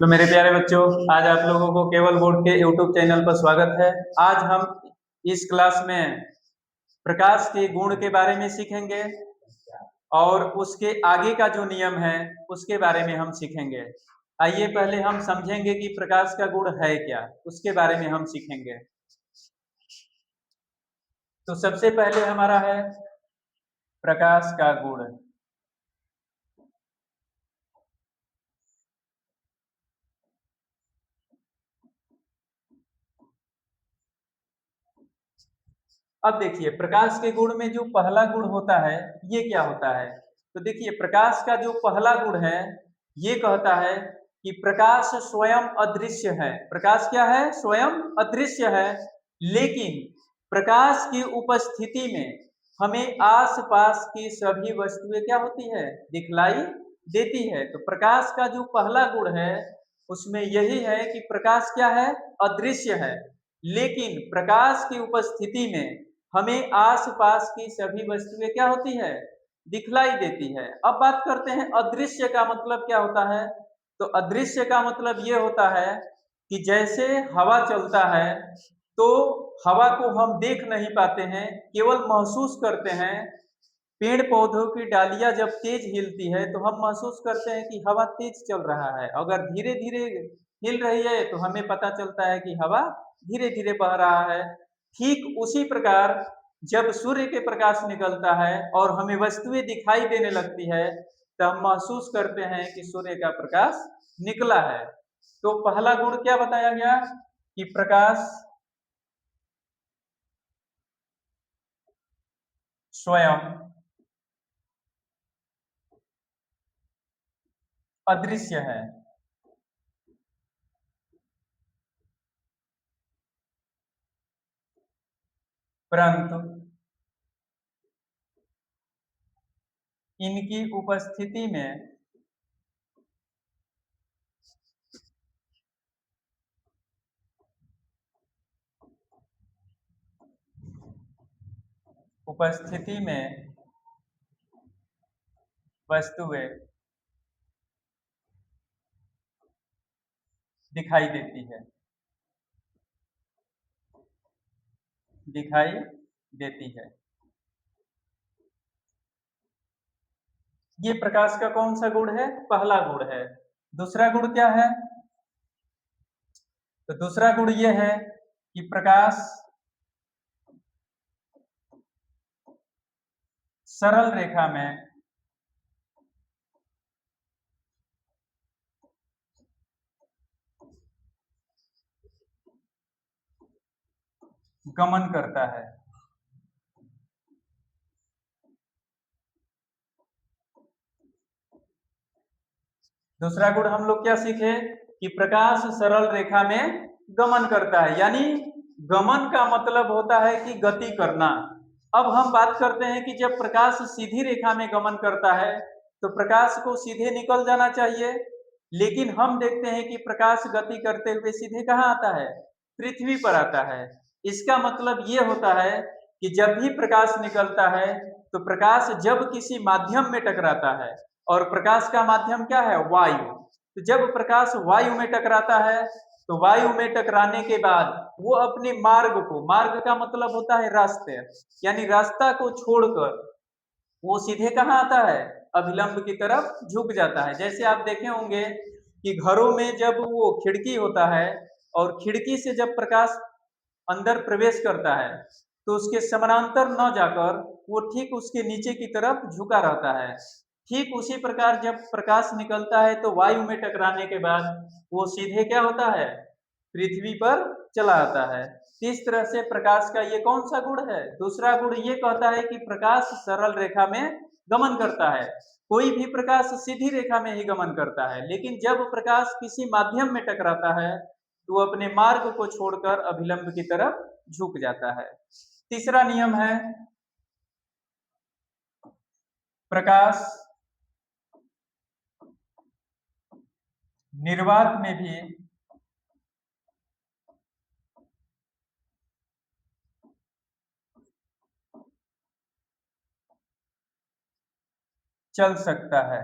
तो मेरे प्यारे बच्चों, आज आप लोगों को केवल बोर्ड के यूट्यूब चैनल पर स्वागत है। आज हम इस क्लास में प्रकाश के गुण के बारे में सीखेंगे और उसके आगे का जो नियम है उसके बारे में हम सीखेंगे। आइए पहले हम समझेंगे कि प्रकाश का गुण है क्या, उसके बारे में हम सीखेंगे। तो सबसे पहले हमारा है प्रकाश का गुण। अब देखिए, प्रकाश के गुण में जो पहला गुण होता है ये क्या होता है। तो देखिए, प्रकाश का जो पहला गुण है ये कहता है कि प्रकाश स्वयं अदृश्य है। प्रकाश क्या है? स्वयं अदृश्य है, लेकिन प्रकाश की उपस्थिति में हमें आसपास की सभी वस्तुएं क्या होती है? दिखलाई देती है। तो प्रकाश का जो पहला गुण है उसमें यही है कि प्रकाश क्या है? अदृश्य है, लेकिन प्रकाश की उपस्थिति में हमें आसपास की सभी वस्तुएं क्या होती है? दिखलाई देती है। अब बात करते हैं अदृश्य का मतलब क्या होता है। तो अदृश्य का मतलब ये होता है कि जैसे हवा चलता है तो हवा को हम देख नहीं पाते हैं, केवल महसूस करते हैं। पेड़ पौधों की डालियां जब तेज हिलती है तो हम महसूस करते हैं कि हवा तेज चल रहा है। अगर धीरे धीरे हिल रही है तो हमें पता चलता है कि हवा धीरे धीरे बह रहा है। ठीक उसी प्रकार जब सूर्य के प्रकाश निकलता है और हमें वस्तुएं दिखाई देने लगती है तो हम महसूस करते हैं कि सूर्य का प्रकाश निकला है। तो पहला गुण क्या बताया गया कि प्रकाश स्वयं अदृश्य है, परंतु इनकी उपस्थिति में उपस्थिति में वस्तुएं दिखाई देती है, दिखाई देती है। ये प्रकाश का कौन सा गुण है? पहला गुण है। दूसरा गुण क्या है? तो दूसरा गुण ये है कि प्रकाश सरल रेखा में गमन करता है। दूसरा गुण हम लोग क्या सीखे कि प्रकाश सरल रेखा में गमन करता है, यानी गमन का मतलब होता है कि गति करना। अब हम बात करते हैं कि जब प्रकाश सीधी रेखा में गमन करता है तो प्रकाश को सीधे निकल जाना चाहिए, लेकिन हम देखते हैं कि प्रकाश गति करते हुए सीधे कहाँ आता है? पृथ्वी पर आता है। इसका मतलब ये होता है कि जब भी प्रकाश निकलता है तो प्रकाश जब किसी माध्यम में टकराता है, और प्रकाश का माध्यम क्या है? वायु। तो जब प्रकाश वायु में टकराता है तो वायु में टकराने के बाद वो अपने मार्ग को, मार्ग का मतलब होता है रास्ते, यानी रास्ता को छोड़कर वो सीधे कहाँ आता है? अभिलंब की तरफ झुक जाता है। जैसे आप देखे होंगे कि घरों में जब वो खिड़की होता है और खिड़की से जब प्रकाश अंदर प्रवेश करता है तो उसके समानांतर न जाकर वो ठीक उसके नीचे की तरफ झुका रहता है। ठीक उसी प्रकार जब प्रकाश निकलता है तो वायु में टकराने के बाद वो सीधे क्या होता है? पृथ्वी पर चला आता है। इस तरह से प्रकाश का ये कौन सा गुण है? दूसरा गुण ये कहता है कि प्रकाश सरल रेखा में गमन करता है। कोई भी प्रकाश सीधी रेखा में ही गमन करता है, लेकिन जब प्रकाश किसी माध्यम में टकराता है तो वो अपने मार्ग को छोड़कर अभिलंब की तरफ झुक जाता है। तीसरा नियम है प्रकाश निर्वात में भी चल सकता है।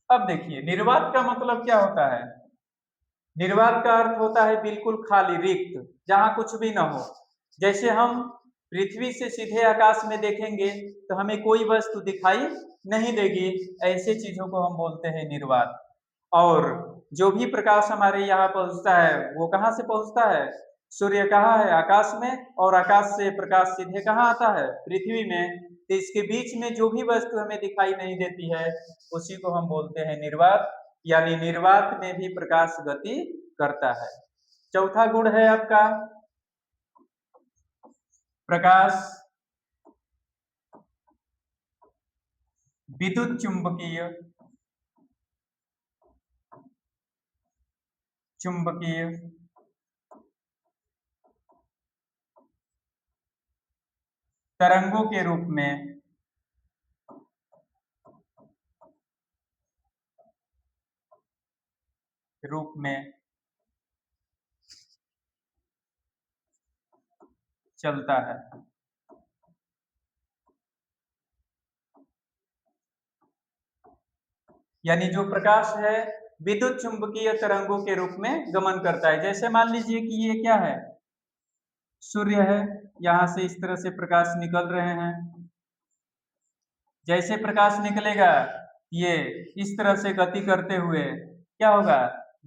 अब देखिए निर्वात का मतलब क्या होता है। निर्वात का अर्थ होता है बिल्कुल खाली, रिक्त, जहां कुछ भी न हो। जैसे हम पृथ्वी से सीधे आकाश में देखेंगे तो हमें कोई वस्तु दिखाई नहीं देगी, ऐसे चीजों को हम बोलते हैं निर्वात। और जो भी प्रकाश हमारे यहाँ पहुंचता है वो कहाँ से पहुंचता है, सूर्य कहाँ है, आकाश में, और आकाश से प्रकाश सीधे कहाँ आता है, पृथ्वी में। तो इसके बीच में जो भी वस्तु हमें दिखाई नहीं देती है उसी को हम बोलते हैं निर्वात, यानी निर्वात में भी प्रकाश गति करता है। चौथा गुण है आपका प्रकाश विद्युत चुंबकीय, चुंबकीय तरंगों के रूप में चलता है। यानी जो प्रकाश है विद्युत चुंबकीय तरंगों के रूप में गमन करता है। जैसे मान लीजिए कि ये क्या है, सूर्य है, यहाँ से इस तरह से प्रकाश निकल रहे हैं। जैसे प्रकाश निकलेगा ये इस तरह से गति करते हुए क्या होगा,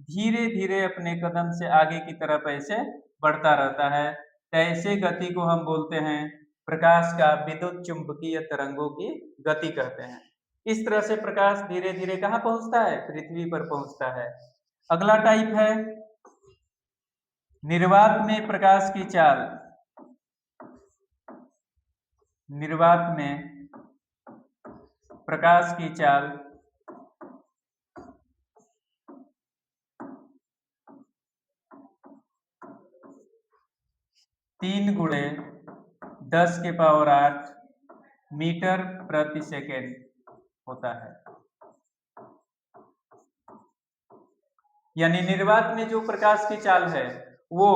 धीरे धीरे अपने कदम से आगे की तरफ ऐसे बढ़ता रहता है। तो ऐसे गति को हम बोलते हैं प्रकाश का विद्युत चुंबकीय तरंगों की गति कहते हैं। इस तरह से प्रकाश धीरे धीरे कहाँ पहुंचता है, पृथ्वी पर पहुंचता है। अगला टाइप है निर्वात में प्रकाश की चाल। निर्वात में प्रकाश की चाल 3 × 10⁸ मीटर प्रति सेकेंड होता है। यानी निर्वात में जो प्रकाश की चाल है वो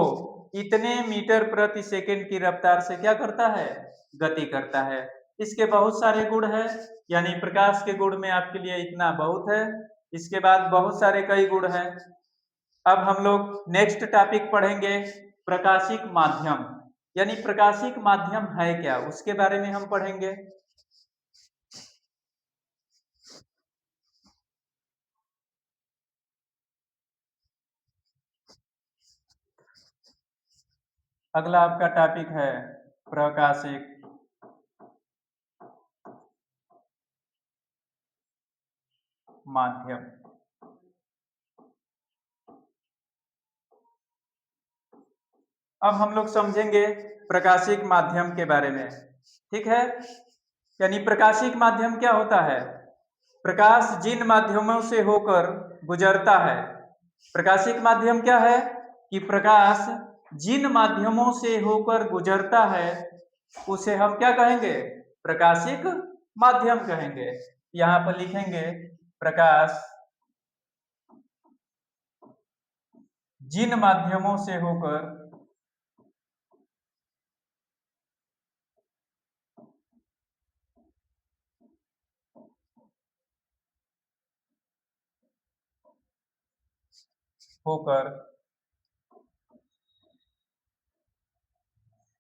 इतने मीटर प्रति सेकेंड की रफ्तार से क्या करता है, गति करता है। इसके बहुत सारे गुण हैं, यानी प्रकाश के गुण में आपके लिए इतना बहुत है। इसके बाद बहुत सारे कई गुण हैं। अब हम लोग नेक्स्ट टॉपिक पढ़ेंगे प्रकाशिक माध्यम, यानी प्रकाशिक माध्यम है क्या उसके बारे में हम पढ़ेंगे। अगला आपका टॉपिक है प्रकाशिक माध्यम। अब हम लोग समझेंगे प्रकाशिक माध्यम के बारे में, ठीक है। यानी प्रकाशिक माध्यम क्या होता है, प्रकाश जिन माध्यमों से होकर गुजरता है। प्रकाशिक माध्यम क्या है कि प्रकाश जिन माध्यमों से होकर गुजरता है उसे हम क्या कहेंगे, प्रकाशिक माध्यम कहेंगे। यहाँ पर लिखेंगे प्रकाश जिन माध्यमों से होकर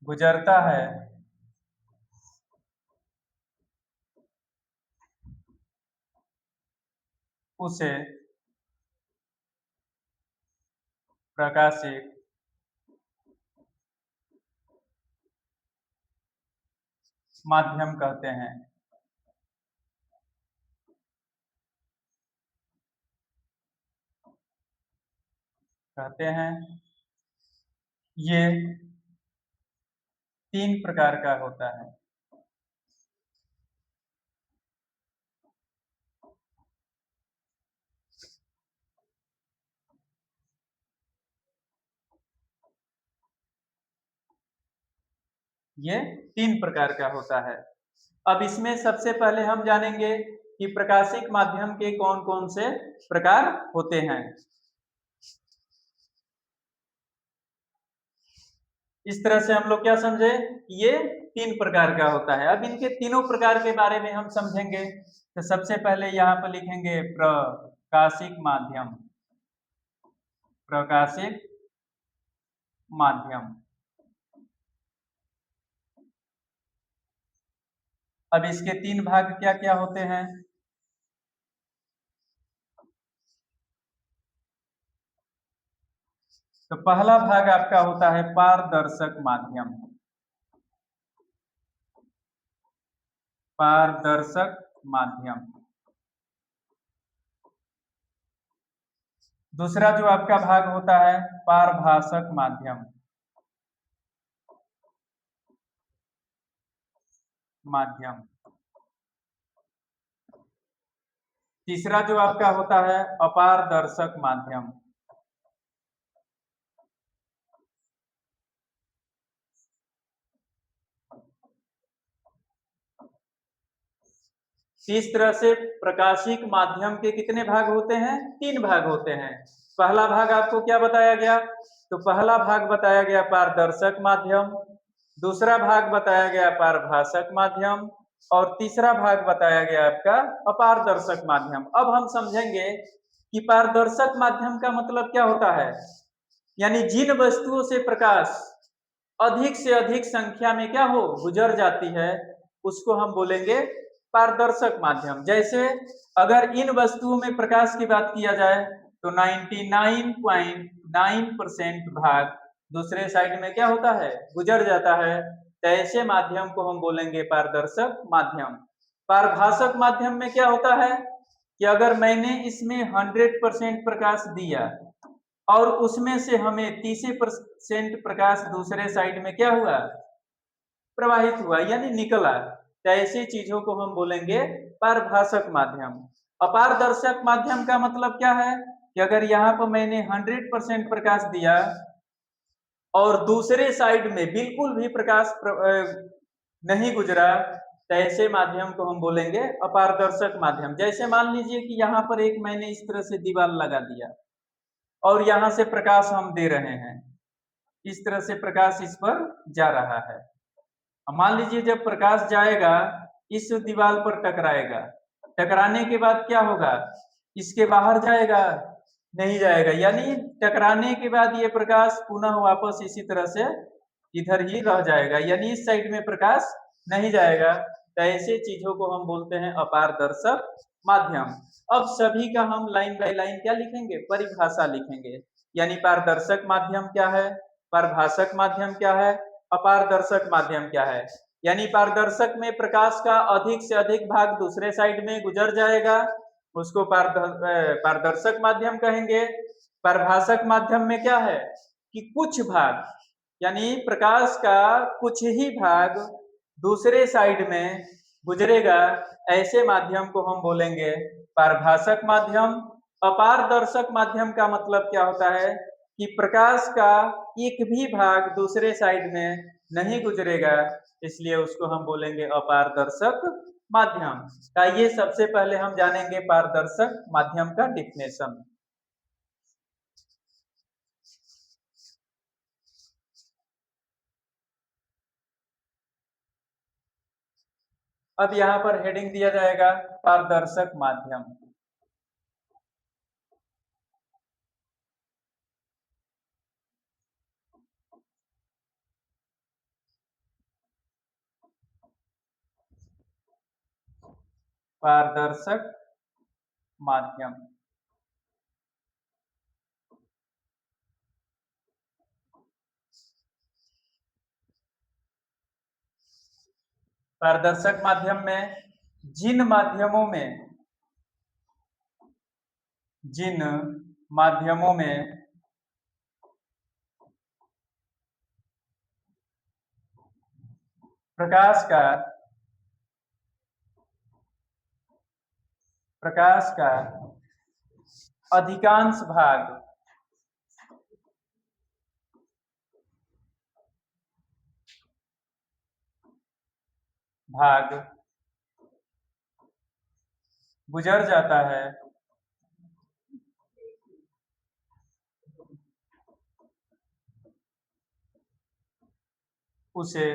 गुजरता है उसे प्रकाशिक माध्यम कहते हैं। ये 3 प्रकार का होता है। ये 3 प्रकार का होता है। अब इसमें सबसे पहले हम जानेंगे कि प्रकाशिक माध्यम के कौन कौन से प्रकार होते हैं। इस तरह से हम लोग क्या समझे, ये 3 प्रकार का होता है। अब इनके तीनों प्रकार के बारे में हम समझेंगे। तो सबसे पहले यहाँ पर लिखेंगे प्रकाशिक माध्यम। प्रकाशिक माध्यम। अब इसके 3 भाग क्या क्या होते हैं? तो पहला भाग आपका होता है पारदर्शक माध्यम। पारदर्शक माध्यम। दूसरा जो आपका भाग होता है पारभाषक माध्यम। माध्यम। तीसरा जो आपका होता है अपारदर्शक माध्यम। इस तरह से प्रकाशिक माध्यम के कितने भाग होते हैं? 3 भाग होते हैं। पहला भाग आपको क्या बताया गया? तो पहला भाग बताया गया पारदर्शक माध्यम, दूसरा भाग बताया गया पारभाषक माध्यम, और तीसरा भाग बताया गया आपका अपारदर्शक माध्यम। अब हम समझेंगे कि पारदर्शक माध्यम का मतलब क्या होता है। यानी जिन वस्तुओं से प्रकाश अधिक से अधिक संख्या में क्या हो गुजर जाती है, उसको हम बोलेंगे पारदर्शक माध्यम। जैसे अगर इन वस्तुओं में प्रकाश की बात किया जाए तो 99.9% भाग दूसरे साइड में क्या होता है, गुजर जाता है। तो ऐसे माध्यम को हम बोलेंगे पारदर्शक माध्यम। पारभाषक माध्यम में क्या होता है कि अगर मैंने इसमें 100% प्रकाश दिया और उसमें से हमें 30% प्रकाश दूसरे साइड में क्या हुआ, प्रवाहित हुआ, यानी निकला, तो ऐसी चीजों को हम बोलेंगे पारभाषक माध्यम। अपारदर्शक माध्यम का मतलब क्या है कि अगर यहाँ पर मैंने 100% प्रकाश दिया और दूसरे साइड में बिल्कुल भी प्रकाश नहीं गुजरा, तो ऐसे माध्यम को हम बोलेंगे अपारदर्शक माध्यम। जैसे मान लीजिए कि यहाँ पर एक मैंने इस तरह से दीवार लगा दिया और यहाँ से प्रकाश हम दे रहे हैं, इस तरह से प्रकाश इस पर जा रहा है। मान लीजिए जब प्रकाश जाएगा इस दीवार पर टकराएगा, टकराने के बाद क्या होगा, इसके बाहर जाएगा, नहीं जाएगा, यानी टकराने के बाद ये प्रकाश पुनः वापस इसी तरह से इधर ही रह जाएगा, यानी इस साइड में प्रकाश नहीं जाएगा। तो ऐसे चीजों को हम बोलते हैं अपारदर्शक माध्यम। अब सभी का हम लाइन बाय लाइन क्या लिखेंगे, परिभाषा लिखेंगे। यानी पारदर्शक माध्यम क्या है, पारभाषक माध्यम क्या है, अपारदर्शक माध्यम क्या है। यानी पारदर्शक में प्रकाश का अधिक से अधिक भाग दूसरे साइड में गुजर जाएगा, उसको पारदर्शक माध्यम कहेंगे। पारभाषक माध्यम में क्या है कि कुछ भाग, यानी प्रकाश का कुछ ही भाग दूसरे साइड में गुजरेगा, ऐसे माध्यम को हम बोलेंगे पारभाषक माध्यम। अपारदर्शक माध्यम का मतलब क्या होता है कि प्रकाश का एक भी भाग दूसरे साइड में नहीं गुजरेगा, इसलिए उसको हम बोलेंगे अपारदर्शक माध्यम। आइए सबसे पहले हम जानेंगे पारदर्शक माध्यम का डिफिनेशन। अब यहाँ पर हेडिंग दिया जाएगा पारदर्शक माध्यम। पारदर्शक माध्यम। पारदर्शक माध्यम में जिन माध्यमों में प्रकाश का अधिकांश भाग गुजर जाता है, उसे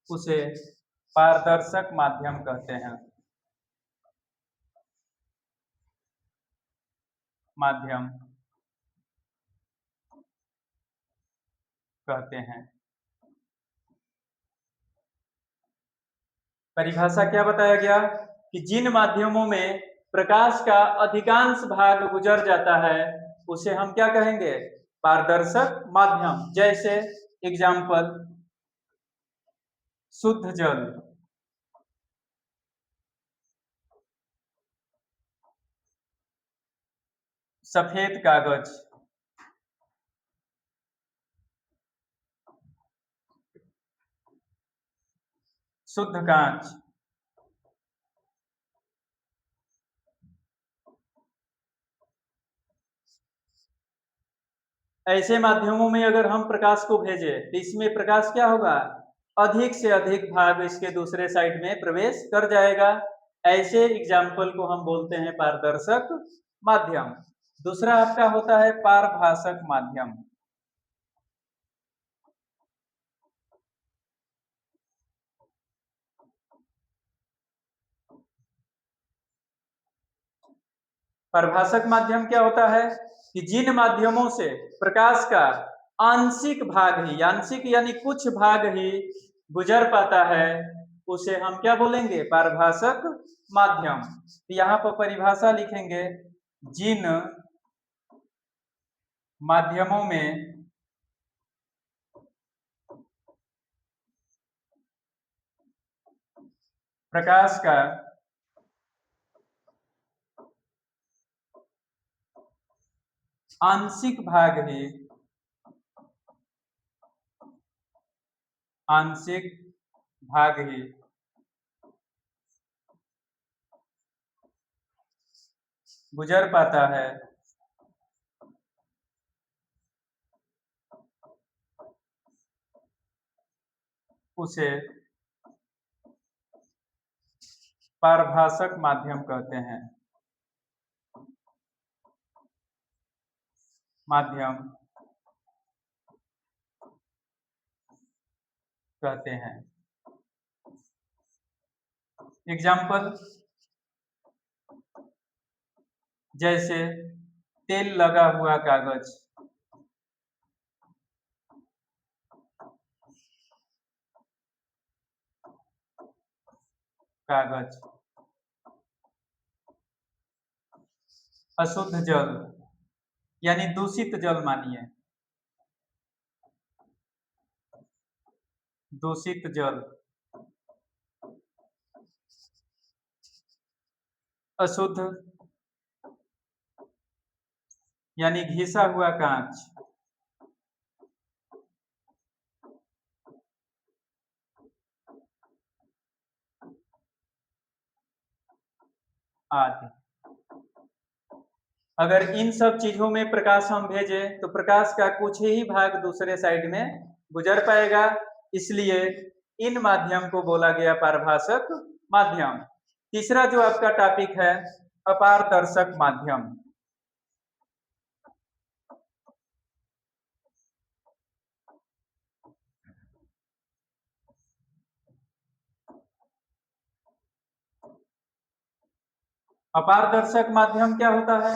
उसे पारदर्शक माध्यम कहते हैं। माध्यम कहते हैं। परिभाषा क्या बताया गया कि जिन माध्यमों में प्रकाश का अधिकांश भाग गुजर जाता है उसे हम क्या कहेंगे? पारदर्शक माध्यम। जैसे एग्जाम्पल, शुद्ध जल, सफेद कागज, शुद्ध कांच। ऐसे माध्यमों में अगर हम प्रकाश को भेजें तो इसमें प्रकाश क्या होगा? अधिक से अधिक भाग इसके दूसरे साइड में प्रवेश कर जाएगा। ऐसे एग्जाम्पल को हम बोलते हैं पारदर्शक माध्यम। दूसरा आपका होता है पारभासक माध्यम। पारभासक माध्यम क्या होता है कि जिन माध्यमों से प्रकाश का आंशिक भाग ही, आंशिक यानी कुछ भाग ही गुजर पाता है उसे हम क्या बोलेंगे? पारभासक माध्यम। यहाँ पर परिभाषा लिखेंगे, जिन माध्यमों में प्रकाश का आंशिक भाग ही, आंशिक भाग ही गुजर पाता है उसे पारभासक माध्यम कहते हैं। माध्यम कहते हैं। एग्जाम्पल, जैसे तेल लगा हुआ कागज, कागज, अशुद्ध जल यानी दूषित जल मानिए, दूषित जल, अशुद्ध यानी घिसा हुआ कांच, आदि। अगर इन सब चीजों में प्रकाश हम भेजें तो प्रकाश का कुछ ही भाग दूसरे साइड में गुजर पाएगा, इसलिए इन माध्यम को बोला गया पारभासक माध्यम। तीसरा जो आपका टॉपिक है अपारदर्शक माध्यम। अपारदर्शक माध्यम क्या होता है?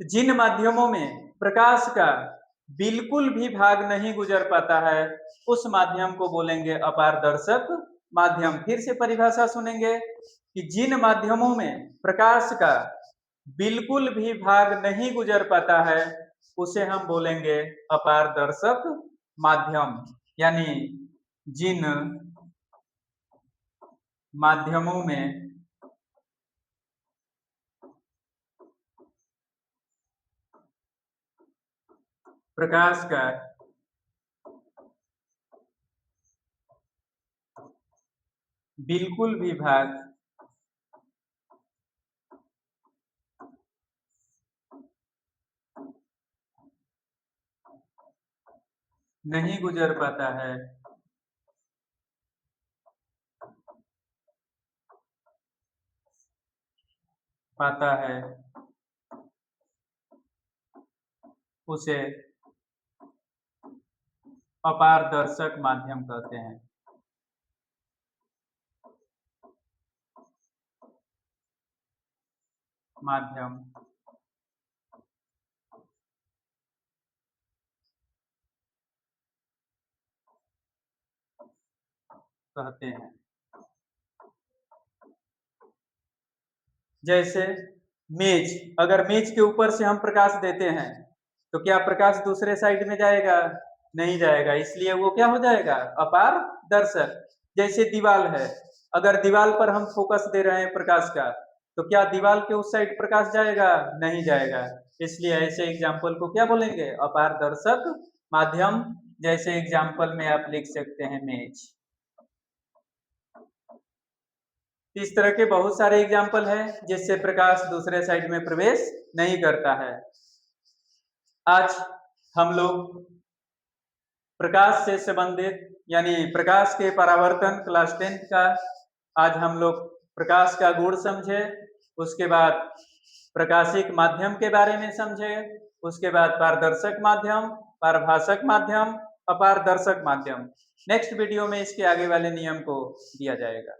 जिन माध्यमों में प्रकाश का बिल्कुल भी भाग नहीं गुजर पाता है उस माध्यम को बोलेंगे अपारदर्शक माध्यम। फिर से परिभाषा सुनेंगे कि जिन माध्यमों में प्रकाश का बिल्कुल भी भाग नहीं गुजर पाता है उसे हम बोलेंगे अपारदर्शक माध्यम। यानी जिन माध्यमों में प्रकाश का बिल्कुल भी भाग नहीं गुजर पाता है उसे अपारदर्शक माध्यम कहते हैं। माध्यम कहते हैं। जैसे मेज, अगर मेज के ऊपर से हम प्रकाश देते हैं तो क्या प्रकाश दूसरे साइड में जाएगा? नहीं जाएगा, इसलिए वो क्या हो जाएगा? अपारदर्शक। जैसे दीवार है, अगर दीवार पर हम फोकस दे रहे हैं प्रकाश का तो क्या दीवार के उस साइड प्रकाश जाएगा? नहीं जाएगा, इसलिए ऐसे एग्जाम्पल को क्या बोलेंगे? अपारदर्शक माध्यम। जैसे एग्जाम्पल में आप लिख सकते हैं मेज। इस तरह के बहुत सारे एग्जाम्पल हैं जिससे प्रकाश दूसरे साइड में प्रवेश नहीं करता है। आज हम लोग प्रकाश से संबंधित यानी प्रकाश के परावर्तन क्लास 10 का आज हम लोग प्रकाश का गुण समझे, उसके बाद प्रकाशिक माध्यम के बारे में समझे, उसके बाद पारदर्शक माध्यम, पारभाषक माध्यम, अपारदर्शक माध्यम। नेक्स्ट वीडियो में इसके आगे वाले नियम को दिया जाएगा।